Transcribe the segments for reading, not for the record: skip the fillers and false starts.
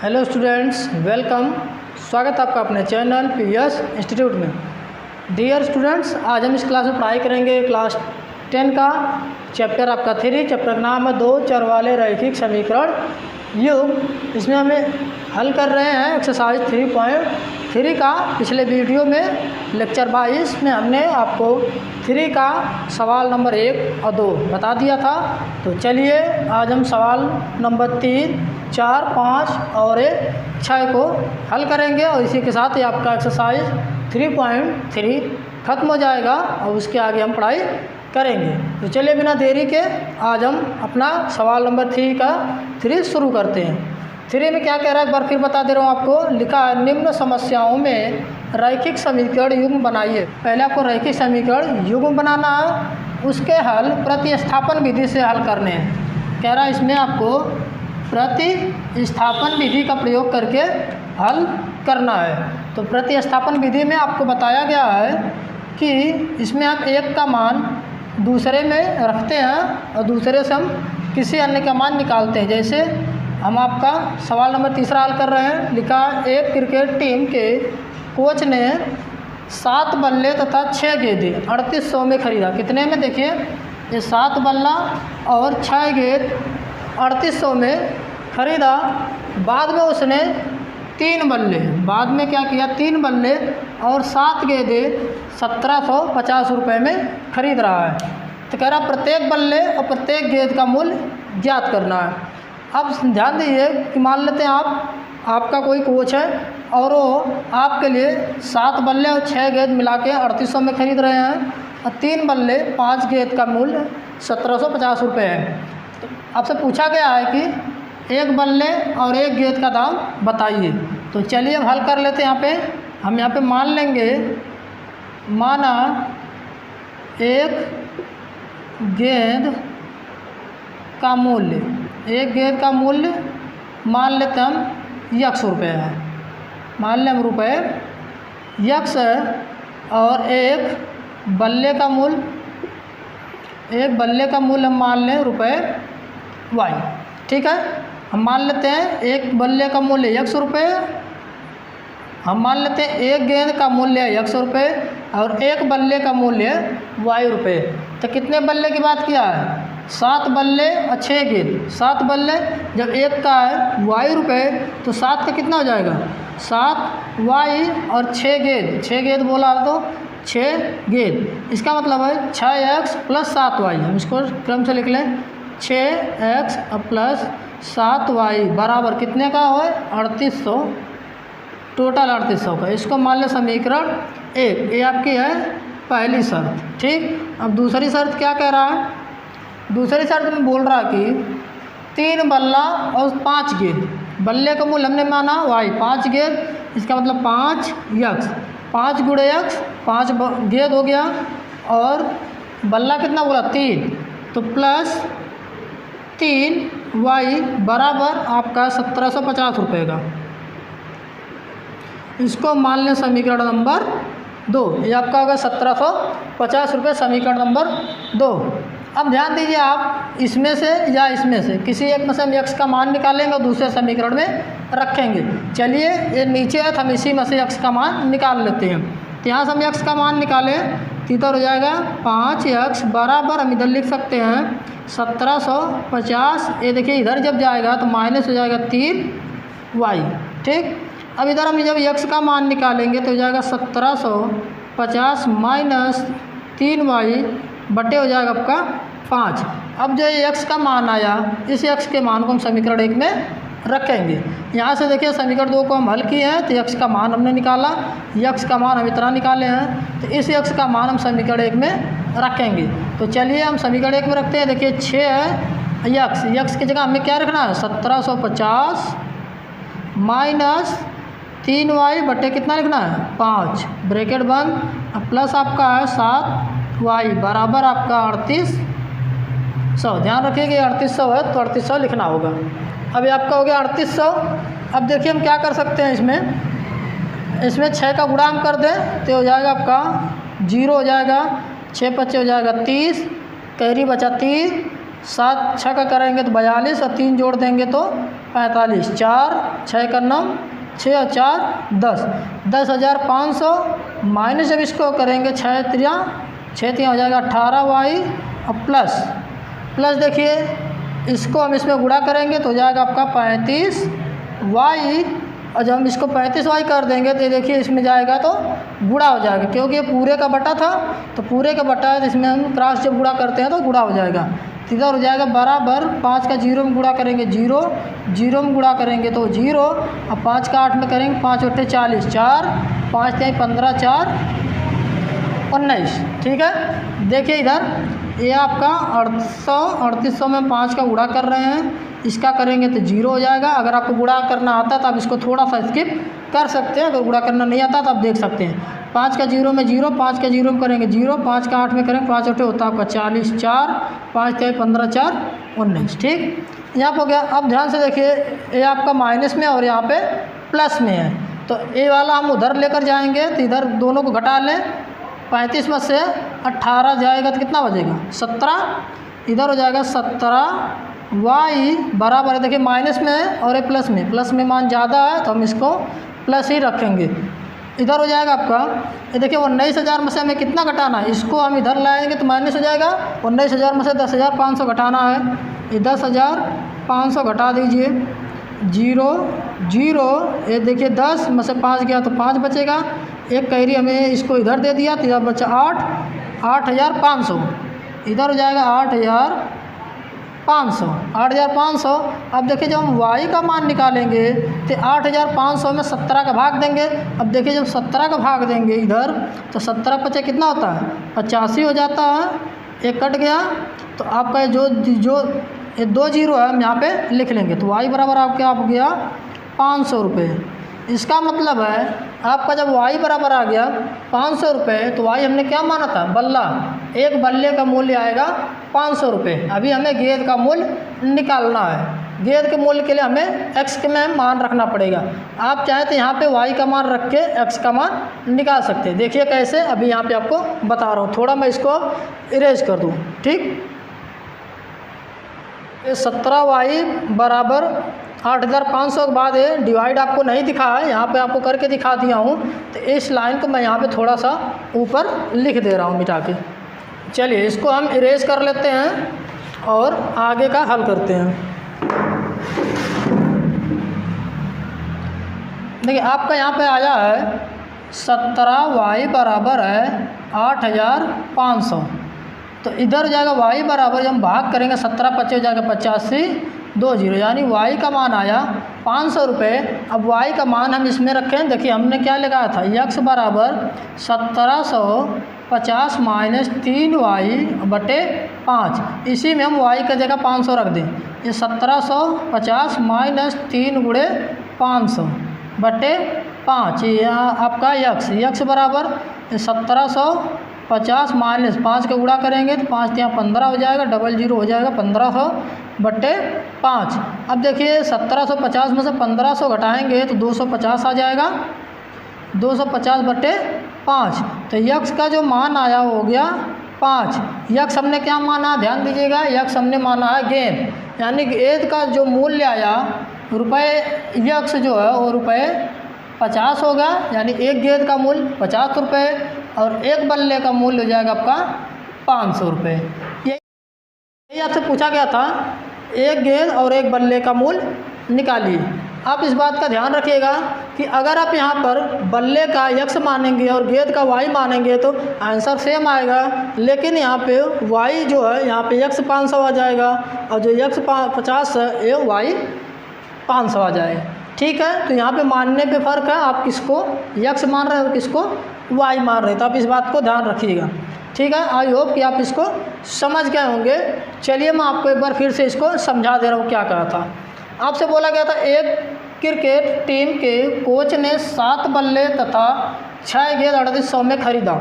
Hello students, welcome. स्वागत है आपका अपने चैनल पीएस इंस्टीट्यूट में। डियर स्टूडेंट्स, आज हम इस क्लास में पढ़ाई करेंगे क्लास 10 का चैप्टर आपका 3। चैप्टर का नाम है दो चर वाले रैखिक समीकरण युग। इसमें हमें हल कर रहे हैं एक्सरसाइज 3.3 का। पिछले वीडियो में लेक्चर 22 में हमने आपको 3 का सवाल नंबर 1 और 2 बता दिया था। तो चलिए आज हम सवाल नंबर 3, 4, 5 और 6 को हल करेंगे और इसी के साथ ही आपका एक्सरसाइज 3.3 ख़त्म हो जाएगा और उसके आगे हम पढ़ाई करेंगे। तो चलिए बिना देरी के आज हम अपना सवाल नंबर 3 शुरू करते हैं। 3 में क्या कह रहा है एक बार फिर बता दे रहा हूँ आपको। लिखा है निम्न समस्याओं में रैखिक समीकरण युग्म बनाइए। पहले आपको रैखिक समीकरण युग्म बनाना है, उसके हल प्रतिस्थापन विधि से हल करने हैं। कह रहा है इसमें आपको प्रतिस्थापन विधि का प्रयोग करके हल करना है। तो प्रतिस्थापन विधि में आपको बताया गया है कि इसमें आप एक का मान दूसरे में रखते हैं और दूसरे से हम किसी अन्य का मान निकालते हैं। जैसे हम आपका सवाल नंबर 3 हल कर रहे हैं। लिखा एक क्रिकेट टीम के कोच ने 7 बल्ले तथा 6 गेंदें 3800 में खरीदा। कितने में? देखिए ये 7 बल्ला और 6 गेंद 3800 में खरीदा। बाद में उसने 3 बल्ले, बाद में क्या किया, 3 बल्ले और 7 गेंदें 1750 रुपये में खरीद रहा है। तो कह रहा प्रत्येक बल्ले और प्रत्येक गेंद का मूल्य ज्ञात करना है। अब ध्यान दीजिए कि मान लेते हैं आपका कोई कोच है और वो आपके लिए 7 बल्ले और 6 गेंद मिला के 3800 में खरीद रहे हैं और 3 बल्ले 5 गेंद का मूल्य 1750 रुपये है। तो आपसे पूछा गया है कि एक बल्ले और एक गेंद का दाम बताइए। तो चलिए हम हल कर लेते हैं। हम यहाँ पे मान लेंगे, माना एक गेंद का मूल्य, एक गेंद का मूल्य मान लेते हम यक्स रुपये है, मान लें हम रुपये यक्स है, और एक बल्ले का मूल्य, एक बल्ले का मूल्य हम मान लें रुपये वाई। ठीक है, हम मान लेते हैं एक बल्ले का मूल्य यक्स रुपये, हम मान लेते हैं एक गेंद का मूल्य है यक्स रुपये और एक बल्ले का मूल्य है वाई रुपये। तो कितने बल्ले की बात किया है? 7 बल्ले और 6 गेंद। 7 बल्ले जब एक का है वाई रुपये तो 7 का कितना हो जाएगा? 7 वाई और 6 गेंद, 6 गेंद बोला तो 6 गेंद। इसका मतलब है 6x प्लस 7y। हम इसको क्रम से लिख लें, 6x प्लस 7y बराबर कितने का हो? 3800, टोटल 3800 का। इसको मान लें समीकरण 1। ये आपकी है पहली शर्त। ठीक, अब दूसरी शर्त क्या कह रहा है? दूसरी शर्त में बोल रहा कि 3 बल्ला और 5 गेंद। बल्ले का मूल्य हमने माना वाई, 5 गेंद, इसका मतलब 5 यक्स, 5 गुणे यक्स 5 गेंद हो गया, और बल्ला कितना बोला? 3, तो प्लस 3 वाई बराबर आपका 1750 रुपये का। इसको मान लें समीकरण नंबर 2। ये आपका होगा 1750 रुपये, समीकरण नंबर 2। अब ध्यान दीजिए, आप इसमें से या इसमें से किसी एक में से हम यक्स का मान निकालेंगे और दूसरे समीकरण में रखेंगे। चलिए ये नीचे है तो हम इसी में से यक्स का मान निकाल लेते हैं। तो यहाँ से हम यक्स का मान निकालें तो इधर हो जाएगा 5 यक्स बराबर, हम इधर लिख सकते हैं 1750। ये देखिए इधर जब जाएगा तो माइनस हो जाएगा 3 वाई। ठीक, अब इधर हम जब यक्स का मान निकालेंगे तो हो जाएगा 1750 माइनस 3 वाई बटे हो जाएगा आपका 5। अब जो ये यक्स का मान आया, इस यक्स के मान को हम समीकरण 1 में रखेंगे। यहाँ से देखिए समीकरण 2 को हम हल किए हैं तो यक्स का मान हमने निकाला, यक्स का मान हम इतना निकाले हैं, तो इस यक्स का मान हम समीकरण 1 में रखेंगे। तो चलिए हम समीकरण 1 में रखते हैं। देखिए 6 है यक्स, यक्स की जगह हमें क्या रखना है? 1750 माइनस 3 वाई बटे कितना लिखना है? 5, ब्रैकेट बंद, प्लस आपका है 7 वाई बराबर आपका 3800। ध्यान रखिएगा 3800 है तो 3800 लिखना होगा। अभी आपका हो गया 3800। अब देखिए हम क्या कर सकते हैं, इसमें 6 का गुणा हम कर दें तो हो जाएगा आपका 0 हो जाएगा, 6 × 5 हो जाएगा 30, कैरी बचा 30, 7 छः का करेंगे तो 42 और 3 जोड़ देंगे तो 45, 4 6 का 9, 6 और 4 10, 10,500 माइनस जब इसको करेंगे 6 3 हो जाएगा 18y और प्लस देखिए इसको हम इसमें गुणा करेंगे तो हो जाएगा आपका 35y, और जब हम इसको 35y कर देंगे तो ये देखिए इसमें जाएगा तो गुणा हो जाएगा, क्योंकि ये पूरे का बटा था तो पूरे का बटा है, तो इसमें हम क्रॉस जब गुणा करते हैं तो गुणा हो जाएगा। तो इधर हो जाएगा बराबर 5 का 0 में गुणा करेंगे 0, 0 में गुणा करेंगे तो 0, और 5 का 8 में करेंगे 5 8 40, 4 5 3 15, 4 19। ठीक है, देखिए इधर ये आपका 3800 में 5 का गुणा कर रहे हैं, इसका करेंगे तो 0 हो जाएगा। अगर आपको गुणा करना आता है तो आप इसको थोड़ा सा स्किप कर सकते हैं, अगर गुणा करना नहीं आता तो आप देख सकते हैं। 5 का 0 में 0, 5 का 0 में करेंगे 0, 5 का 8 में करेंगे 5 8 होता है आपका 40, 4 5 3 15, 4 19। ठीक, यहाँ पर हो गया। अब ध्यान से देखिए ये आपका माइनस में और यहाँ पे प्लस में है, तो ये वाला हम उधर लेकर जाएंगे तो इधर दोनों को घटा लें। 35 में से 18 जाएगा तो कितना बचेगा 17, इधर हो जाएगा 17y बराबर है, देखिए माइनस में है और ये प्लस में मान ज़्यादा है तो हम इसको प्लस ही रखेंगे। इधर हो जाएगा आपका ये देखिए 19,000 में से हमें कितना घटाना है, इसको हम इधर लाएंगे तो माइनस हो जाएगा। 19,000 में से 10,500 घटाना है, ये 10,500 घटा दीजिए, 0 0, ये देखिए 10 में से 5 गया तो 5 बचेगा, एक कैरी हमें इसको इधर दे दिया तो इधर बचा 8,500, इधर हो जाएगा 8,500। अब देखिए जब हम y का मान निकालेंगे तो 8,500 में 17 का भाग देंगे। अब देखिए जब 17 का भाग देंगे इधर तो 17 पचे कितना होता है 85 हो जाता है, एक कट गया तो आपका जो ये 2 0 है हम यहाँ पे लिख लेंगे, तो y बराबर आपका आप गया 500 रुपये। इसका मतलब है आपका जब y बराबर आ गया 500 रुपये, तो y हमने क्या माना था बल्ला, एक बल्ले का मूल्य आएगा 500 रुपये। अभी हमें गेंद का मूल्य निकालना है, गेंद के मूल्य के लिए हमें x के में मान रखना पड़ेगा। आप चाहें तो यहाँ पे y का मान रख के x का मान निकाल सकते हैं। देखिए कैसे, अभी यहाँ पे आपको बता रहा हूँ, थोड़ा मैं इसको इरेज कर दूँ। ठीक, 17y बराबर 8,500 के बाद ये डिवाइड आपको नहीं दिखा है, यहाँ पे आपको करके दिखा दिया हूँ, तो इस लाइन को मैं यहाँ पे थोड़ा सा ऊपर लिख दे रहा हूँ मिटा के। चलिए इसको हम इरेज कर लेते हैं और आगे का हल करते हैं। देखिए आपका यहाँ पे आया है 17y बराबर है 8,500, तो इधर हो जाएगा y बराबर, जब हम भाग करेंगे 17 25 हो जाएगा 85 2 0, यानी y का मान आया 500 रुपये। अब y का मान हम इसमें रखें, देखिए हमने क्या लगाया था x बराबर 1750 माइनस 3y बटे 5, इसी में हम y का जगह 500 रख दें। ये 1750 माइनस 3 गुणे 500 बटे 5, ये आपका x बराबर 1750 माइनस 5 का गुणा करेंगे तो 5 यहाँ 15 हो जाएगा, 00 हो जाएगा 1500 बटे 5। अब देखिए 1750 में से 1500 घटाएंगे तो 250 आ जाएगा, 250 बटे 5, तो यक्स का जो मान आया हो गया 5। यक्स हमने क्या माना, ध्यान दीजिएगा, यक्स हमने माना है गेंद, यानी गेंद का जो मूल्य आया रुपये, यक्स जो है वो ₹50 होगा, यानी एक गेंद का मूल्य 50 रुपये और एक बल्ले का मूल्य हो जाएगा आपका 500 रुपये। यही आपसे पूछा गया था, एक गेंद और एक बल्ले का मूल्य निकालिए। आप इस बात का ध्यान रखिएगा कि अगर आप यहाँ पर बल्ले का यक्स मानेंगे और गेंद का वाई मानेंगे तो आंसर सेम आएगा, लेकिन यहाँ पे वाई जो है यहाँ पे यक्स 500 आ जाएगा और जो यक्स 50 है ये वाई 500 आ जाएगा। ठीक है, तो यहाँ पे मानने पे फ़र्क है, आप किसको यक्स मान रहे हो किसको वाई मान रहे हो, तो आप इस बात को ध्यान रखिएगा। ठीक है, आई होप कि आप इसको समझ गए होंगे। चलिए मैं आपको एक बार फिर से इसको समझा दे रहा हूँ क्या कहा था। आपसे बोला गया था एक क्रिकेट टीम के कोच ने 7 बल्ले तथा 6 गेंद 3800 में खरीदा।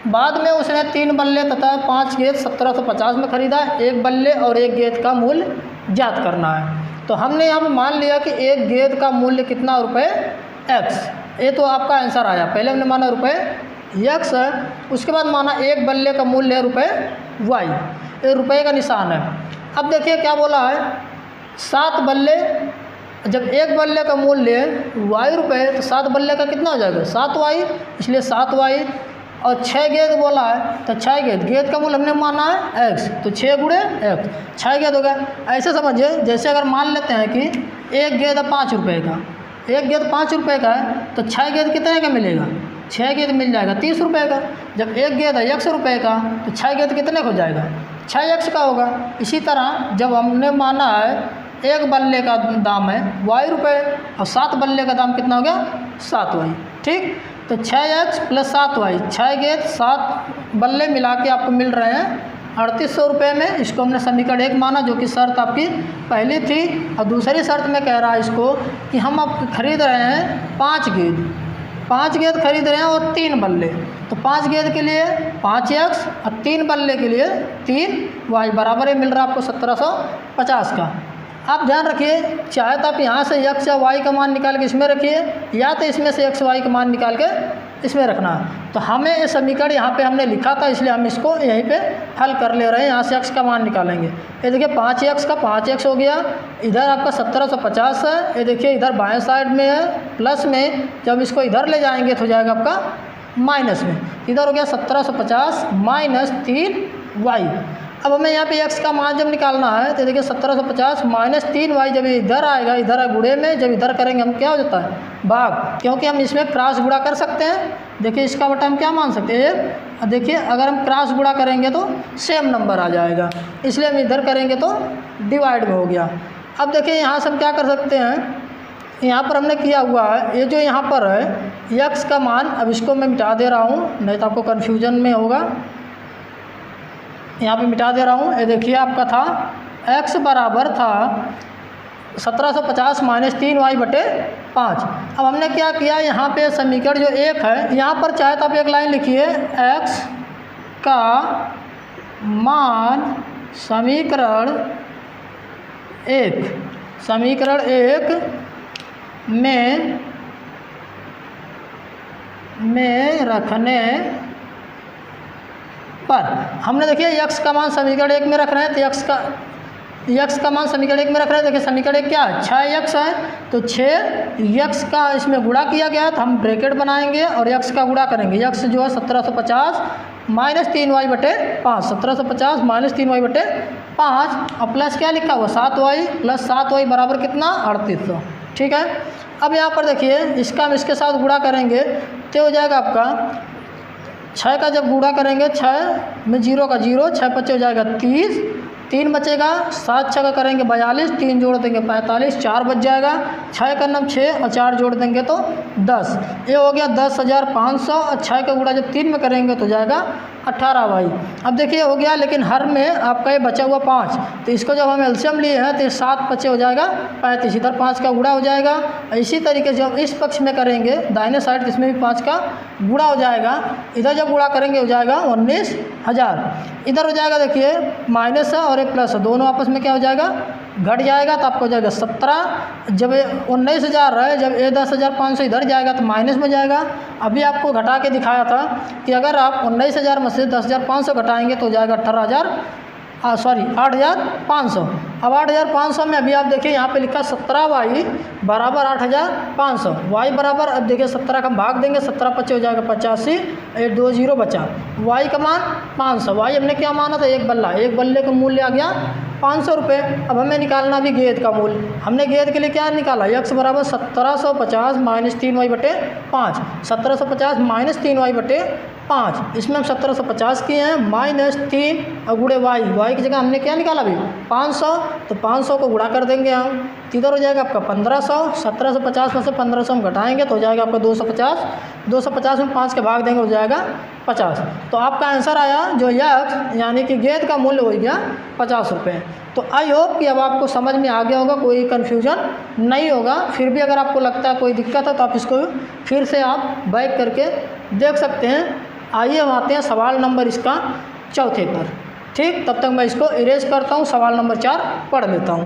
बाद में उसने 3 बल्ले तथा 5 गेंद 1750 में खरीदा। एक बल्ले और एक गेंद का मूल्य ज्ञात करना है। तो हमने यहाँ पर मान लिया कि एक गेंद का मूल्य कितना रुपये एक्स, ये तो आपका आंसर आया। पहले हमने माना रुपये एक्स है, उसके बाद माना एक बल्ले का मूल्य है रुपये वाई। ये रुपये का निशान है। अब देखिए क्या बोला है, 7 बल्ले, जब एक बल्ले का मूल्य वाई रुपये तो 7 बल्ले का कितना हो जाएगा 7 वाई, इसलिए 7 वाई। और 6 गेंद बोला है तो 6 गेंद, गेंद का मूल्य हमने माना है x, तो 6 गुणे x, 6 गेंद हो गया। ऐसे समझिए जैसे अगर मान लेते हैं कि एक गेंद है 5 रुपये का, एक गेंद 5 रुपये का है तो 6 गेंद कितने का मिलेगा, 6 गेंद मिल जाएगा 30 रुपये का। जब एक गेंद है 100 रुपये का तो 6 गेंद कितने का हो जाएगा 6x का होगा। इसी तरह जब हमने माना है एक बल्ले का दाम है वाई रुपये और 7 बल्ले का दाम कितना हो गया 7 वाई, ठीक। तो 6x प्लस 7 वाई, 6 गेंद 7 बल्ले मिला के आपको मिल रहे हैं 3800 रुपये में। इसको हमने समीकरण 1 माना, जो कि शर्त आपकी पहली थी। और दूसरी शर्त में कह रहा है इसको कि हम अब खरीद रहे हैं 5 गेंद, 5 गेंद खरीद रहे हैं और 3 बल्ले, तो 5 गेंद के लिए 5x और 3 बल्ले के लिए 3y बराबर है मिल रहा है आपको 1750 का। आप ध्यान रखिए, चाहे तो आप यहाँ से x या y का मान निकाल के इसमें रखिए, या तो इसमें से x y का मान निकाल के इसमें रखना। तो हमें ये समीकरण यहाँ पे हमने लिखा था, इसलिए हम इसको यहीं पे हल कर ले रहे हैं। यहाँ से x का मान निकालेंगे। ये देखिए 5x का 5x हो गया, इधर आपका 1750 है। ये देखिए इधर बाएं साइड में है प्लस में, जब इसको इधर ले जाएंगे तो हो जाएगा आपका माइनस में। इधर हो गया 1750 माइनस 3y। अब हमें यहाँ पे x का मान जब निकालना है तो देखिए 1750 माइनस 3y, जब इधर आएगा, इधर है गुणे में, जब इधर करेंगे हम क्या हो जाता है भाग, क्योंकि हम इसमें क्रॉस गुणा कर सकते हैं। देखिए इसका बटा हम क्या मान सकते हैं, देखिए अगर हम क्रॉस गुणा करेंगे तो सेम नंबर आ जाएगा, इसलिए हम इधर करेंगे तो डिवाइड में हो गया। अब देखिए यहाँ से हम क्या कर सकते हैं, यहाँ पर हमने किया हुआ है, ये जो यहाँ पर है x का मान, अब इसको मैं मिटा दे रहा हूँ नहीं तो आपको कन्फ्यूजन में होगा। यहाँ पे मिटा दे रहा हूँ। ये देखिए आपका था x बराबर था 1750 माइनस 3y बटे 5। अब हमने क्या किया, यहाँ पे समीकरण जो 1 है, यहाँ पर चाहे तो आप एक लाइन लिखिए, x का मान समीकरण 1 में रखने पर, हमने देखिए x का मान समीकरण 1 में रख रहे हैं, तो x का मान समीकरण 1 में रख रहे हैं। देखिए समीकरण 1 क्या है 6x है, तो 6x का इसमें गुणा किया गया, तो हम ब्रैकेट बनाएंगे और x का गुणा करेंगे। x जो है 1750 माइनस 3y बटे 5, 1750 माइनस 3y बटे 5 और प्लस क्या लिखा हुआ 7y, प्लस 7y बराबर कितना 3800, ठीक है। अब यहाँ पर देखिए इसका हम इसके साथ गुणा करेंगे तो हो जाएगा आपका 6 का जब गुणा करेंगे 6 में 0 का 0, 6 बचे हो जाएगा 30, 3 बचेगा, 7 6 का करेंगे 42, 3 जोड़ देंगे 45, 4 बच जाएगा, 6 का नाम 6 और 4 जोड़ देंगे तो 10। ये हो गया 10,500 और 6 का गुणा जब 3 में करेंगे तो जाएगा 18y। अब देखिए हो गया, लेकिन हर में आपका ये बचा हुआ 5, तो इसको जब हम एलसीएम लिए हैं तो 7 बचे हो जाएगा 35, इधर 5 का गुणा हो जाएगा। इसी तरीके से जब इस पक्ष में करेंगे दाहिने साइड, इसमें भी 5 का गुणा हो जाएगा, इधर जब गुणा करेंगे हो जाएगा 19,000। इधर हो जाएगा देखिए माइनस है और एक प्लस है, दोनों आपस में क्या हो जाएगा घट जाएगा, तो आपको हो जाएगा 17। जब 19,000 रहे, जब ये 10,500 इधर जाएगा तो माइनस में जाएगा। अभी आपको घटा के दिखाया था कि अगर आप 19,000 में से 10,500 घटाएंगे तो हो जाएगा 8,500। अब 8,500 में अभी आप देखिए यहाँ पे लिखा 17y बराबर 8,500, y बराबर, अब देखिए 17 का भाग देंगे, 17 पच्चे हो जाएगा 85, 8 2 0 बचा, y का मान 500। y हमने क्या माना था एक बल्ला, एक बल्ले का मूल्य आ गया 500 रुपये। अब हमें निकालना भी गेंद का मूल्य, हमने गेंद के लिए क्या निकाला, x बराबर 1750 माइनस 3y बटे 5, 1750 माइनस 3y बटे 5, इसमें हम 1750 किए हैं माइनस 3 और गुणे y की जगह हमने क्या निकाला अभी 500, तो 500 को गुणा कर देंगे हम, इधर हो जाएगा आपका 1500, 1750 में से 1500 हम घटाएंगे तो हो जाएगा आपका 250, 250 में 5 के भाग देंगे हो जाएगा 50। तो आपका आंसर आया जो x यानी कि गेंद का मूल्य हो गया 50 रुपये। तो आई होप कि अब आपको समझ में आ गया होगा, कोई कन्फ्यूजन नहीं होगा। फिर भी अगर आपको लगता है कोई दिक्कत है तो आप इसको फिर से आप बैक करके देख सकते हैं। आइए हम आते हैं सवाल नंबर इसका चौथे पर, ठीक। तब तक मैं इसको इरेज करता हूँ, सवाल नंबर 4 पढ़ लेता हूँ।